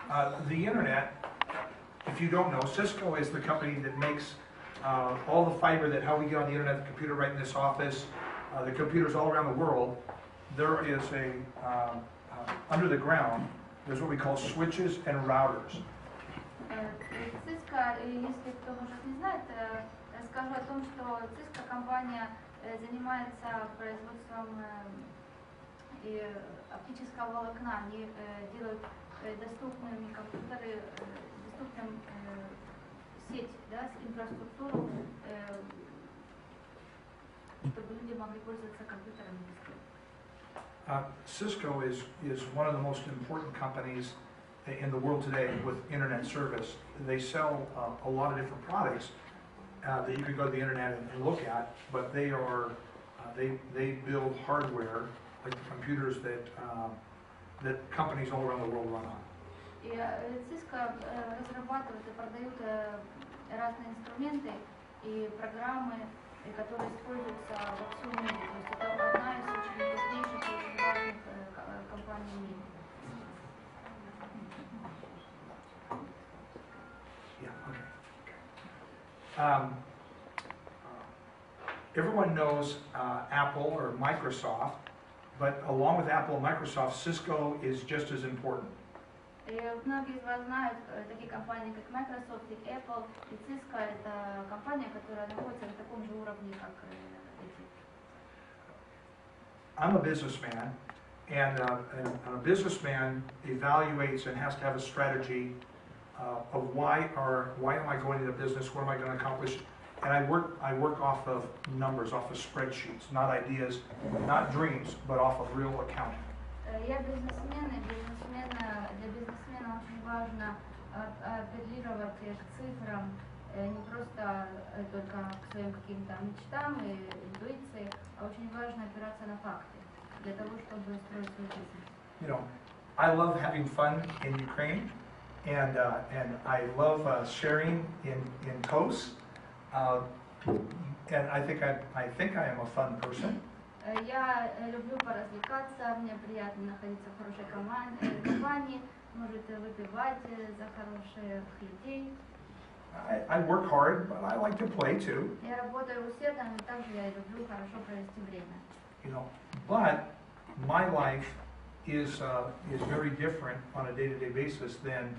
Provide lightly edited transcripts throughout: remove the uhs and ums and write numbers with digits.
The internet, if you don't know, Cisco is the company that makes all the fiber that how we get on the internet, the computer right in this office, the computers all around the world. There is under the ground, there's what we call switches and routers. Cisco, если кто может не знает, скажу о том, что Cisco компания занимается производством оптического волокна. Они делают доступными компьютеры, доступным сеть, да, инфраструктуру, чтобы люди могли пользоваться компьютерами бесплатно. Cisco is one of the most important companies in the world today with internet service. They sell a lot of different products that you can go to the internet and look at, but they are they build hardware like the computers that companies all around the world run on. И Cisco разрабатывает и продают разные инструменты и программы, которые используются во всем мире. То есть это одна из очень крупнейших и очень важных компаний в мире. Everyone knows Apple or Microsoft, but along with Apple and Microsoft, Cisco is just as important. Многие из вас знают такие компании, как Microsoft и Apple, и Cisco — это компания, которая находится на таком же уровне, как эти. I'm a businessman, and a businessman evaluates and has to have a strategy of why am I going into business, what am I going to accomplish, and I work off of numbers, off of spreadsheets, not ideas, not dreams, but off of real accounting. Я бизнесмен, и для бизнесмена очень важно апеллировать к цифрам, не просто только к своим каким-то мечтам и интуиции, а очень важно опираться на факты для того, чтобы строить свою жизнь. You know, I love having fun in Ukraine, and I love sharing in toasts, and I think I am a fun person. Я люблю поразвлекаться, мне приятно находиться в хорошей компании, может выпивать за хороших людей. I work hard, but I like to play too. Я работаю усердно, но также я люблю хорошо провести время. You know, but my life is very different on a day-to-day basis than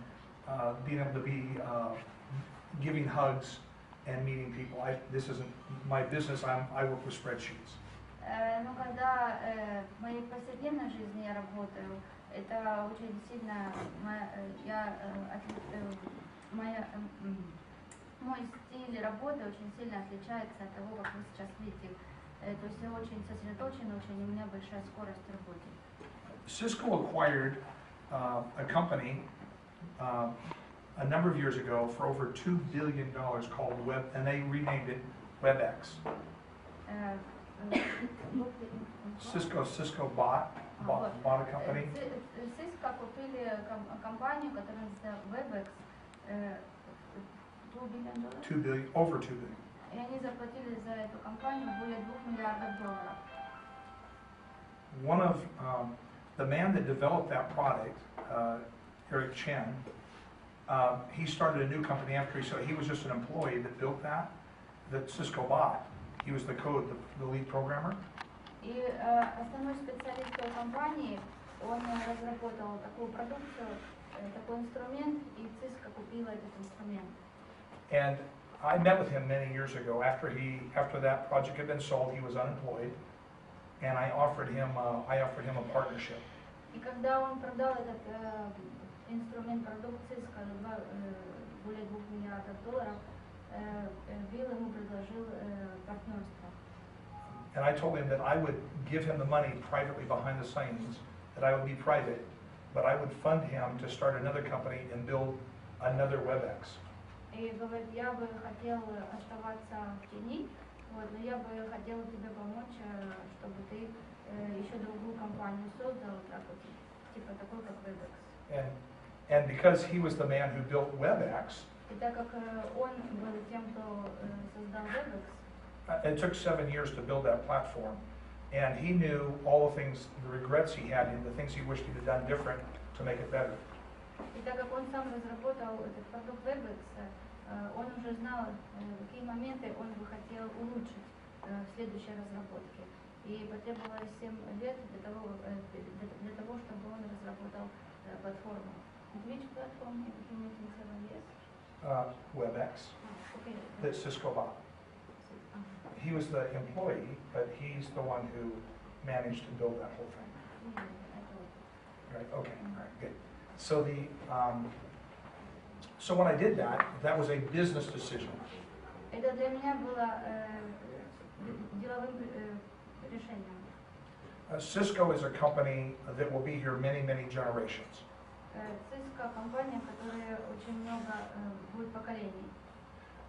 being able to be giving hugs and meeting people. This isn't my business. I work with spreadsheets. Но когда в моей повседневной жизни я работаю, это очень сильно мой стиль работы очень сильно отличается от того, как вы сейчас видите. То есть я очень сосредоточена, у меня большая скорость в работе. Cisco acquired a company a number of years ago for over $2 billion called Web, and they renamed it WebEx. Cisco bought a company. Cisco купили компанию, которая называется WebEx, $2 billion. Over $2 billion. И они заплатили за эту компанию более $2 миллиардов. One of the man that developed that product, Eric Chen, he started a new company after he was just an employee that built that Cisco bought. He was the lead programmer. И основной специалист той компании, он разработал такую продукцию, такой инструмент, и Cisco купила этот инструмент. And I met with him many years ago. After that project had been sold, he was unemployed, and I offered him a partnership. И когда он продал этот инструмент продукции, скажем, более $2 миллиардов, Билл ему предложил партнерство. And I told him that I would give him the money privately behind the scenes, that I would be private, but I would fund him to start another company and build another WebEx. И говорит, я бы хотел оставаться в тени, но я бы хотел тебе помочь, чтобы ты еще другую компанию создал, типа такой, как WebEx. And because he was the man who built WebEx, И так как он был тем, кто создал WebEx, it took 7 years to build that platform, and he knew all the regrets he had, and the things he wished he had done different to make it better. И так как он сам разработал этот продукт WebEx, он уже знал, какие моменты он бы хотел улучшить в следующей разработке. И потребовалось 7 лет для того, чтобы он разработал платформу. Which platform he made in 7 years? WebEx Okay. that Cisco bought. He was the employee, but he's the one who managed to build that whole thing. Right. Okay. All right. Good. So so when I did that, that was a business decision. Это для меня было деловым решением. Cisco is a company that will be here many, many generations. Cisco компания, которая очень много будет поколений.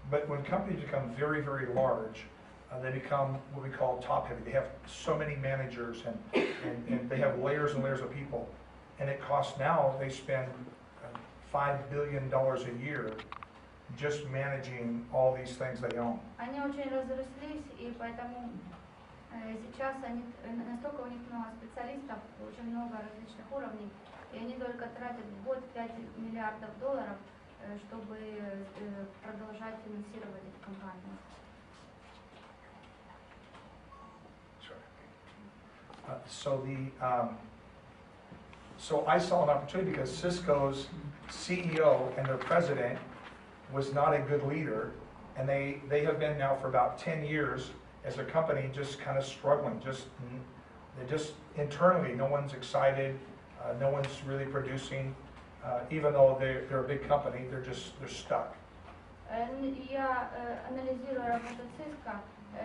But when companies become very, very large, they become what we call top heavy. They have so many managers and they have layers and layers of people. And it costs now, they spend $5 billion a year just managing all these things they own. Они очень разрослись, и поэтому сейчас настолько у них много специалистов, очень много различных уровней, и они только тратят в год $5 миллиардов, чтобы продолжать финансировать эту компанию. So I saw an opportunity because Cisco's CEO and their president was not a good leader, and they have been now for about 10 years as a company just kind of struggling. They're just internally, no one's excited, no one's really producing, even though they're a big company, they're stuck. Я анализируя работу Cisco,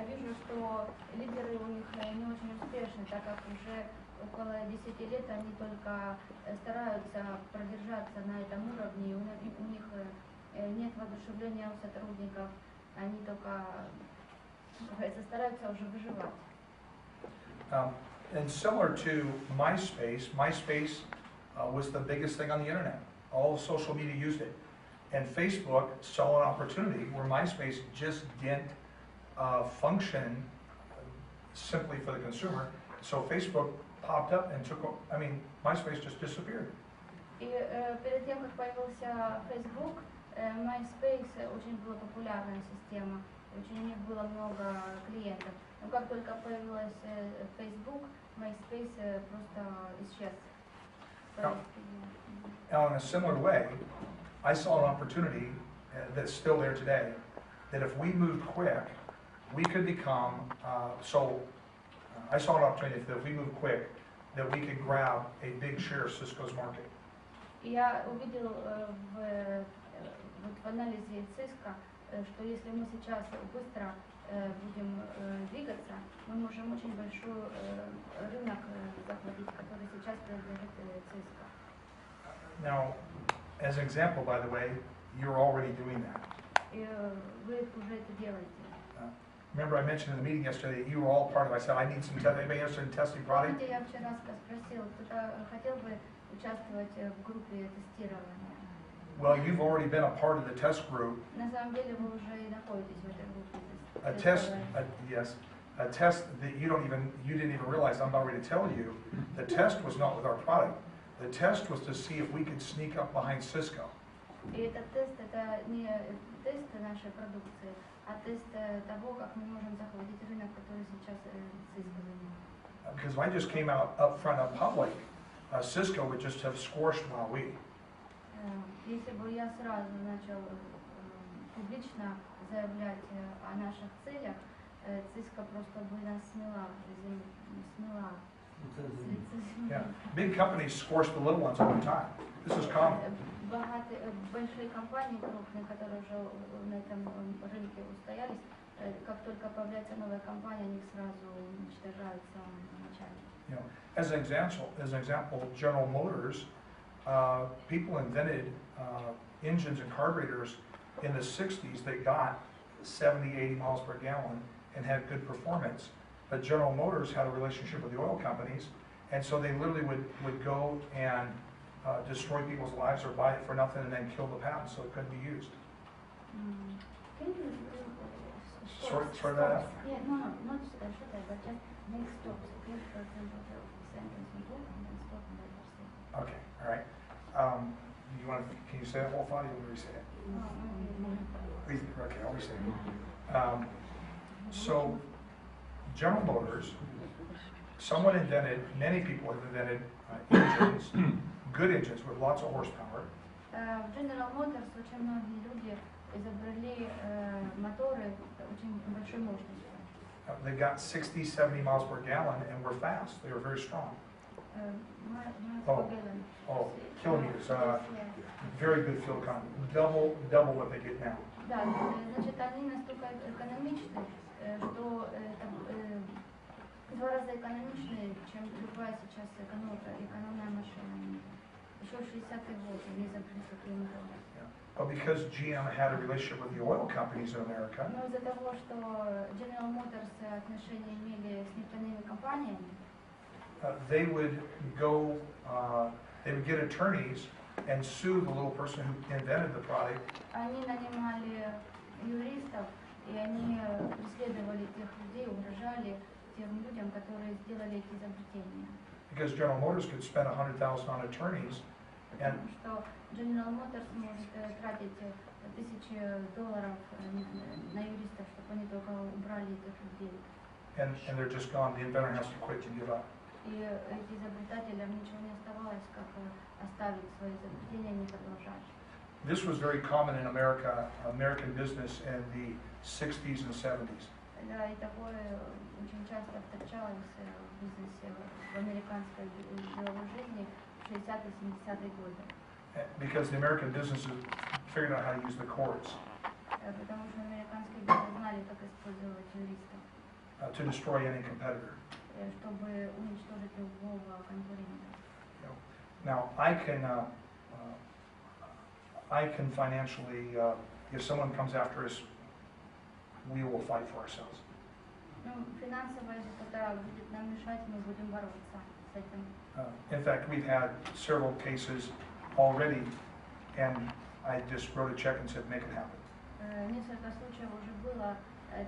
вижу, что лидеры у них не очень успешны, так как уже около 10 лет они только стараются продержаться на этом уровне, у них нет воодушевления у сотрудников, они только стараются уже выживать. And similar to MySpace was the biggest thing on the internet. All social media used it. And Facebook saw an opportunity where MySpace just didn't function simply for the consumer. So Facebook popped up and MySpace just disappeared. И перед тем, как появился Facebook, MySpace очень была популярная система, очень у них было много клиентов. Но как только появилась Facebook, MySpace просто исчез. Now, in a similar way, I saw an opportunity that's still there today, that if we moved quick, we could become, I saw an opportunity that if we moved quick, that we could grab a big share of Cisco's market. Я увидел в анализе Cisco, что если мы сейчас быстро будем двигаться, мы можем очень большой рынок захватить, который сейчас принадлежит Cisco. Now, as an example, by the way, you're already doing that. И вы уже это делаете. Remember I mentioned in the meeting yesterday that you were all part of it. I said, I need some testing. Anybody interested in testing product? Помните, я вчера спросил, кто-то хотел бы участвовать в группе тестирования? Well, you've already been a part of the test group. На самом деле вы уже и находитесь в этой группе Yes, a test that you didn't even realize. I'm about ready to tell you. The test was not with our product. The test was to see if we could sneak up behind Cisco. И этот тест, это не тест нашей продукции, а тест того, как мы можем захватить рынок, который сейчас Cisco занимает. Because if I just came out up front, up public, Cisco would just have squashed Huawei. Если бы я сразу начал публично заявлять о наших целях, Cisco просто бы нас смела. Yeah, big companies squash the little ones all the time. This is common. Большие компании крупные, которые уже на этом рынке устоялись, как только появляется новая компания, они сразу уничтожают в самом начале. You know, as an example, General Motors, people invented engines and carburetors in the 60s that got 70, 80 miles per gallon and had good performance. But General Motors had a relationship with the oil companies, and so they literally would go and destroy people's lives or buy it for nothing and then kill the patent so it couldn't be used. Can you Sort that out? Yeah, no, not should I, but just make stops. Okay, for example, the sentence we talk and then stop and then say. Okay, all right. You You want? Can you say that whole thought? Or you want me to say it? Okay, I'll say it. So, General Motors, someone invented. Many people have invented engines, good engines with lots of horsepower. В General Motors очень многие люди изобрели моторы очень большой мощностью. They got 60, 70 miles per gallon and were fast. They were very strong. Oh, kilometers. Very good fuel economy. Double what they get now. Да, значит, они настолько экономичны, что это в 2 раза экономичнее, чем любая сейчас экономная машина. Еще в 60-е годы они изобрели такие моторы. But because GM had a relationship with the oil companies in America, Но из-за того, что General Motors отношения имели с нефтяными компаниями, they would go, they would get attorneys and sue the little person who invented the product. они нанимали юристов, и они преследовали тех людей, угрожали тем людям, которые сделали эти изобретения. Because General Motors could spend $100,000 on attorneys, and Потому что General Motors может тратить $1000 на юристов, чтобы они только убрали этих людей. and they're just gone. The inventor has to quit and give up. И эти изобретателям ничего не оставалось, как оставить свои изобретения и не продолжать. This was very common in America, American business in the 60s and 70s. Да, и такое очень часто встречалось в бизнесе, в американской деловой жизни в 60-е, 70-е годы. Because the American businesses figured out how to use the courts Потому что американские бизнес знали, как использовать юристов, to destroy any competitor. чтобы уничтожить любого конкурента. Now, I can financially, if someone comes after us, we will fight for ourselves. Ну, финансово, если кто-то будет нам мешать, мы будем бороться с этим. In fact, we've had several cases already, and I just wrote a check and said, make it happen. Несколько случаев уже было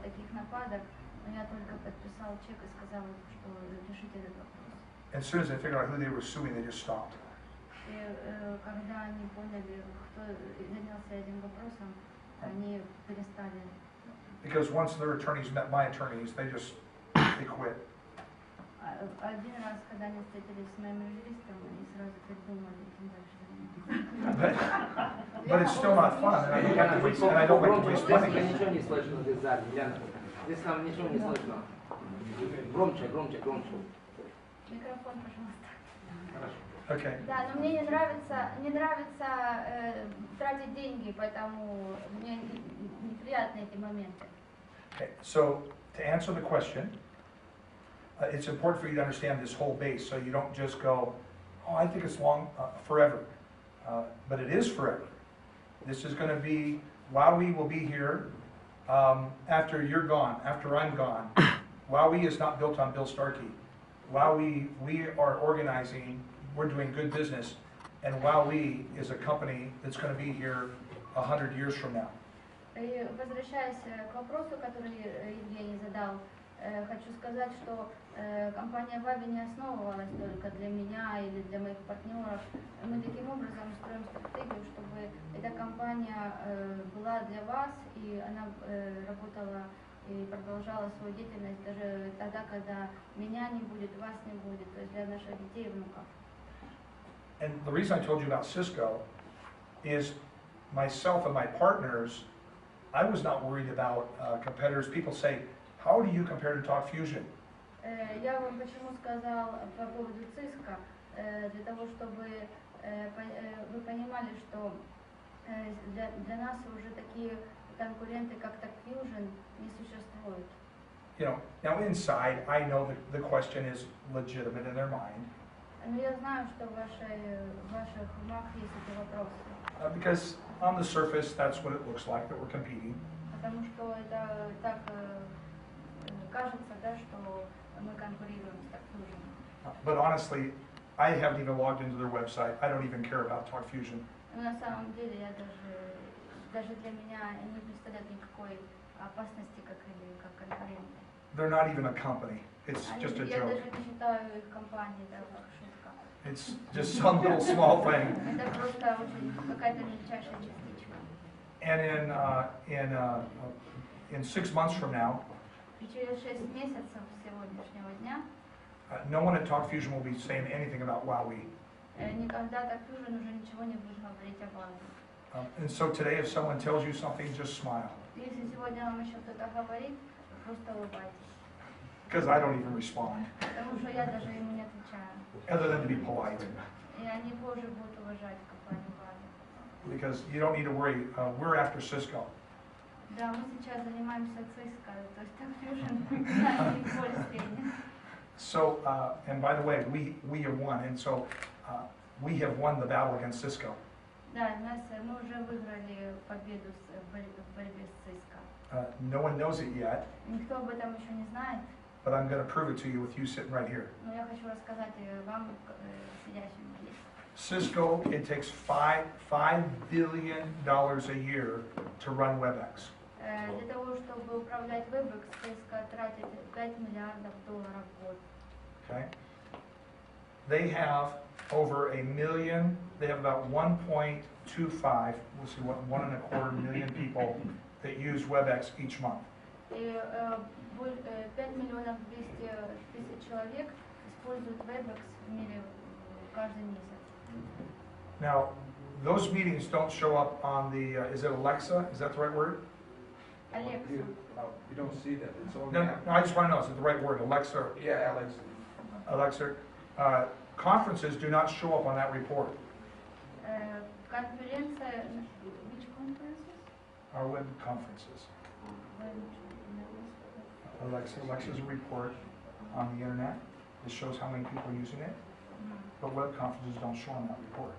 таких нападок, но я только подписал чек и сказал, что решите этот вопрос. As soon as they figured out who they were suing, they just stopped. И когда они поняли, кто занялся этим вопросом, они перестали. Because once their attorneys met my attorneys, they quit. Один раз, когда они встретились с моим юристом, они сразу придумали, чем дальше заниматься. But it's still not fun, and I don't like to waste, and I don't like to waste money. Ничего не слышно здесь сзади, Яна. Здесь нам ничего не слышно. Громче. Микрофон, пожалуйста. Хорошо. Okay. Да, но мне не нравится тратить деньги, поэтому мне неприятны эти моменты. Okay. So to answer the question, it's important for you to understand this whole base, so you don't just go, oh, I think it's forever. But it is forever. This is going to be, WowWee will be here after you're gone, after I'm gone. WowWee is not built on Bill Starkey. WowWee, we are organizing, we're doing good business, and WowWee is a company that's going to be here 100 years from now. И возвращаясь к вопросу, который Евгений задал, хочу сказать, что компания Вави не основывалась только для меня или для моих партнеров. Мы таким образом строим стратегию, чтобы эта компания была для вас, и она работала и продолжала свою деятельность даже тогда, когда меня не будет, вас не будет, то есть для наших детей и внуков. And the reason I told you about Cisco is myself and my partners, I was not worried about competitors. People say, how do you compare to Talk Fusion? Я вам почему сказал по поводу Cisco, для того, чтобы вы понимали, что для нас уже такие конкуренты, как Talk Fusion, не существуют. You know, now inside, I know that the question is legitimate in their mind. Но я знаю, что в ваших умах есть эти вопросы. Because on the surface, that's what it looks like, that we're competing. Потому что это так кажется, да, что мы конкурируем с Talk Fusion. But honestly, I haven't even logged into their website. I don't even care about Talk Fusion. Но на самом деле я даже для меня не представляет никакой опасности, как конкуренты. They're not even a company. It's just a Я joke. даже не считаю их компанией, да, как шутка. It's just some little small thing. Это просто очень какая-то мельчайшая частичка. And in 6 months from now, И через 6 месяцев с сегодняшнего дня no one at Talk Fusion will be saying anything about Huawei. никогда так Fusion уже ничего не будет говорить об Huawei. And so today, if someone tells you something, just smile. Если сегодня вам еще кто-то говорит, просто улыбайтесь. Because I don't even respond, Потому что я даже ему не отвечаю. other than to be polite. И они позже будут уважать компанию Huawei. Because you don't need to worry. We're after Cisco. Да, мы сейчас занимаемся Cisco, то есть так Fusion на них более средних. So, and by the way, we have won, and so we have won the battle against Cisco. Да, мы уже выиграли победу в борьбе с Cisco. No one knows it yet, Никто об этом еще не знает, but I'm going to prove it to you with you sitting right here. но я хочу рассказать вам, сидящим здесь. Cisco, it takes $5 billion a year to run WebEx. Для того, чтобы управлять WebEx, Cisco тратит $5 миллиардов в год. Okay? They have over a million, they have about 1.25, we'll see, what, 1.25 million people that use WebEx each month. И 5 миллионов 200 тысяч человек используют WebEx в мире каждый месяц. Now, those meetings don't show up on the, is it Alexa? Is that the right word? Alexa. You don't see that, it's on No, the no, app. I just want to know, is it the right word? Alexa? Yeah, Alex. Alexa? Conferences do not show up on that report. Конференция, which conferences? Our web conferences. Alexa's a report on the internet. It shows how many people are using it, but web conferences don't show on that report.